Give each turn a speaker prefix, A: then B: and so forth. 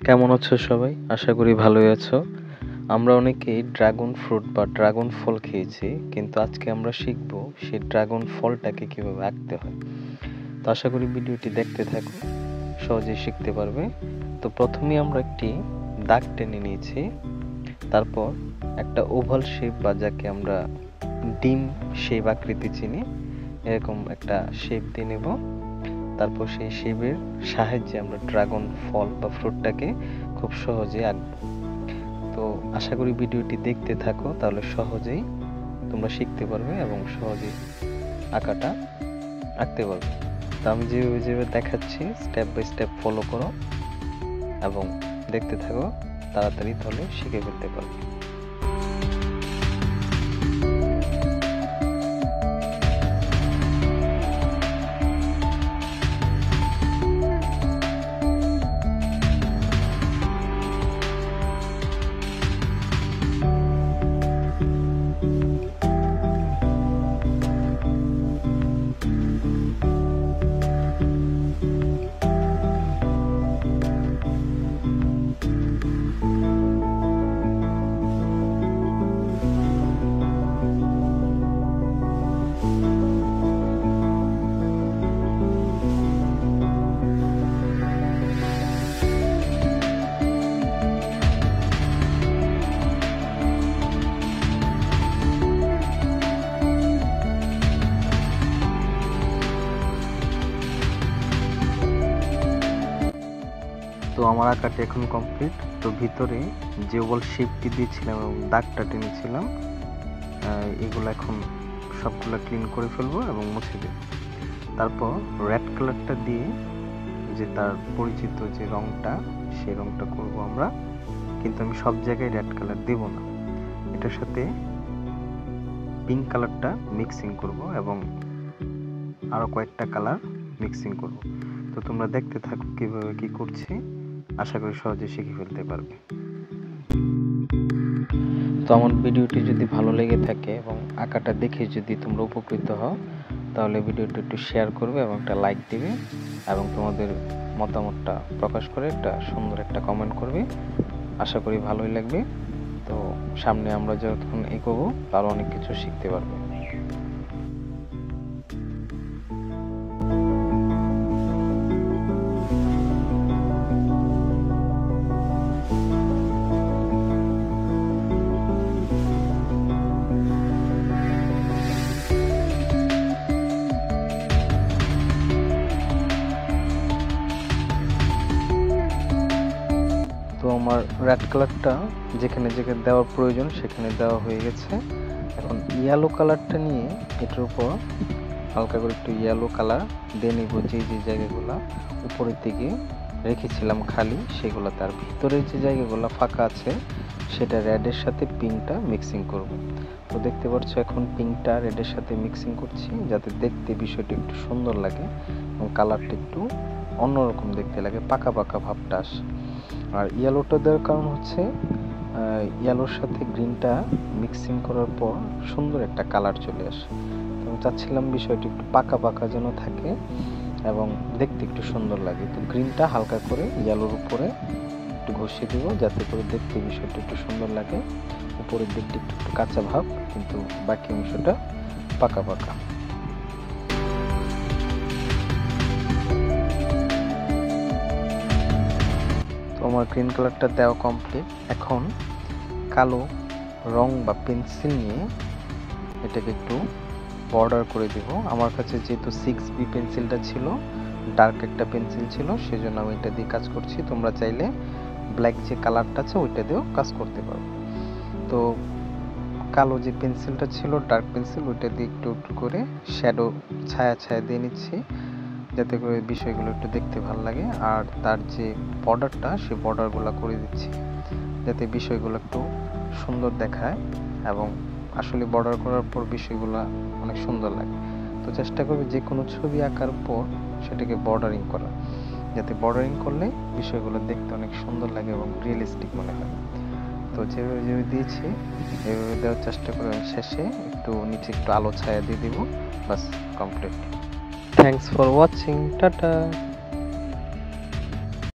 A: কেমন আছো সবাই? আশা করি ভালোই আছো। আমরা অনেকেই ড্রাগন ফ্রুট বা ড্রাগন ফল খেয়েছি, কিন্তু আজকে আমরা শিখব সেই ড্রাগন ফলটাকে কিভাবে আঁকতে হয়। তো আশা করি ভিডিওটি দেখতে থাকো, সহজেই শিখতে পারবে। তো প্রথমে আমরা একটি দাগ টেনে নিয়েছি, তারপর একটা ওভাল শেপ বা যাকে আমরা ডিম শেপ আকৃতি চিনি, এরকম একটা শেপ দিয়ে নেব। তারপর সেই শেপের সাহায্যে আমরা ড্রাগন ফল বা ফ্রুটটাকে খুব সহজে আঁকবো। তো আশা করি ভিডিওটি দেখতে থাকো, তাহলে সহজেই তোমরা শিখতে পারবে এবং সহজেই আঁকাটা আঁকতে পারবে। তো আমি যেভাবে দেখাচ্ছি স্টেপ বাই স্টেপ ফলো করো এবং দেখতে থাকো, তাড়াতাড়ি তাহলে শিখে ফেলতে পারবে। তো আমার আঁকাটি এখন কমপ্লিট। তো ভিতরে যে ওভাল শেপটি দিয়েছিলাম এবং দাগটা টেনেছিলাম, এগুলো এখন সবগুলো ক্লিন করে ফেলবো এবং মুছে দেব। তারপর রেড কালারটা দিয়ে যে তার পরিচিত যে রংটা, সেই রংটা করব আমরা, কিন্তু আমি সব জায়গায় রেড কালার দেব না। এটার সাথে পিঙ্ক কালারটা মিক্সিং করব এবং আরো কয়েকটা কালার মিক্সিং করব। তো তোমরা দেখতে থাকো কিভাবে কি করছি, আশা করি সহজে শিখে ফেলতে পারবে। তো আমার ভিডিওটি যদি ভালো লেগে থাকে এবং আঁকাটা দেখে যদি তোমরা উপকৃত হও, তাহলে ভিডিওটি একটু শেয়ার করবে এবং একটা লাইক দিবে এবং তোমাদের মতামতটা প্রকাশ করে একটা সুন্দর একটা কমেন্ট করবে। আশা করি ভালোই লাগবে। তো সামনে আমরা যখন এগোবো তারও অনেক কিছু শিখতে পারবে। তো আমার রেড কালারটা যেখানে যেখানে দেওয়ার প্রয়োজন সেখানে দেওয়া হয়ে গেছে। এখন ইয়েলো কালারটা নিয়ে এটার উপর হালকা করে একটু ইয়েলো কালার দিয়ে নিব। যে জায়গাগুলো উপরের দিকে রেখেছিলাম খালি, সেগুলো তার ভিতরে যে জায়গাগুলো ফাঁকা আছে সেটা রেডের সাথে পিঙ্কটা মিক্সিং করব। তো দেখতে পাচ্ছ এখন পিঙ্কটা রেডের সাথে মিক্সিং করছি, যাতে দেখতে বিষয়টা একটু সুন্দর লাগে এবং কালারটা একটু অন্যরকম দেখতে লাগে, পাকা পাকা ভাবটা আসে। আর ইয়েলোটা দেওয়ার কারণ হচ্ছে ইয়েলোর সাথে গ্রিনটা মিক্সিং করার পর সুন্দর একটা কালার চলে আসে। তো আমি চাচ্ছিলাম বিষয়টি একটু পাকা পাকা যেন থাকে এবং দেখতে একটু সুন্দর লাগে। তো গ্রিনটা হালকা করে ইয়েলোর উপরে একটু ঘষিয়ে দেবো, যাতে করে দেখতে বিষয়টা একটু সুন্দর লাগে। উপরের দিকটা একটু একটু কাঁচা ভাব, কিন্তু বাকি অংশটা পাকা পাকা। আমার গ্রিন কালারটা দেওয়া কমপ্লিট। এখন কালো রং বা পেন্সিল নিয়ে এটাকে একটু বর্ডার করে দেব। আমার কাছে যেহেতু 6B পেন্সিলটা ছিল, ডার্ক একটা পেন্সিল ছিল, সেজন্য আমি এটা দিয়ে কাজ করছি। তোমরা চাইলে ব্ল্যাক যে কালারটা আছে ওইটা দিয়েও কাজ করতে পারো। তো কালো যে পেন্সিলটা ছিল, ডার্ক পেন্সিল, ওইটা দিয়ে একটু একটু করে শ্যাডো ছায়া ছায়া দিয়ে নিচ্ছি, যাতে করে বিষয়গুলো একটু দেখতে ভালো লাগে। আর তার যে বর্ডারটা, সেই বর্ডারগুলো করে দিচ্ছি যাতে বিষয়গুলো একটু সুন্দর দেখায় এবং আসলে বর্ডার করার পর বিষয়গুলো অনেক সুন্দর লাগে। তো চেষ্টা করবে যে কোনো ছবি আঁকার পর সেটাকে বর্ডারিং করা, যাতে বর্ডারিং করলে বিষয়গুলো দেখতে অনেক সুন্দর লাগে এবং রিয়েলিস্টিক মনে হয়। তো যেভাবে দিয়েছি এভাবে দেওয়ার চেষ্টা করে শেষে একটু নিচে একটু আলো ছায়া দিয়ে দিব, বাস complete. Thanks for watching, tata.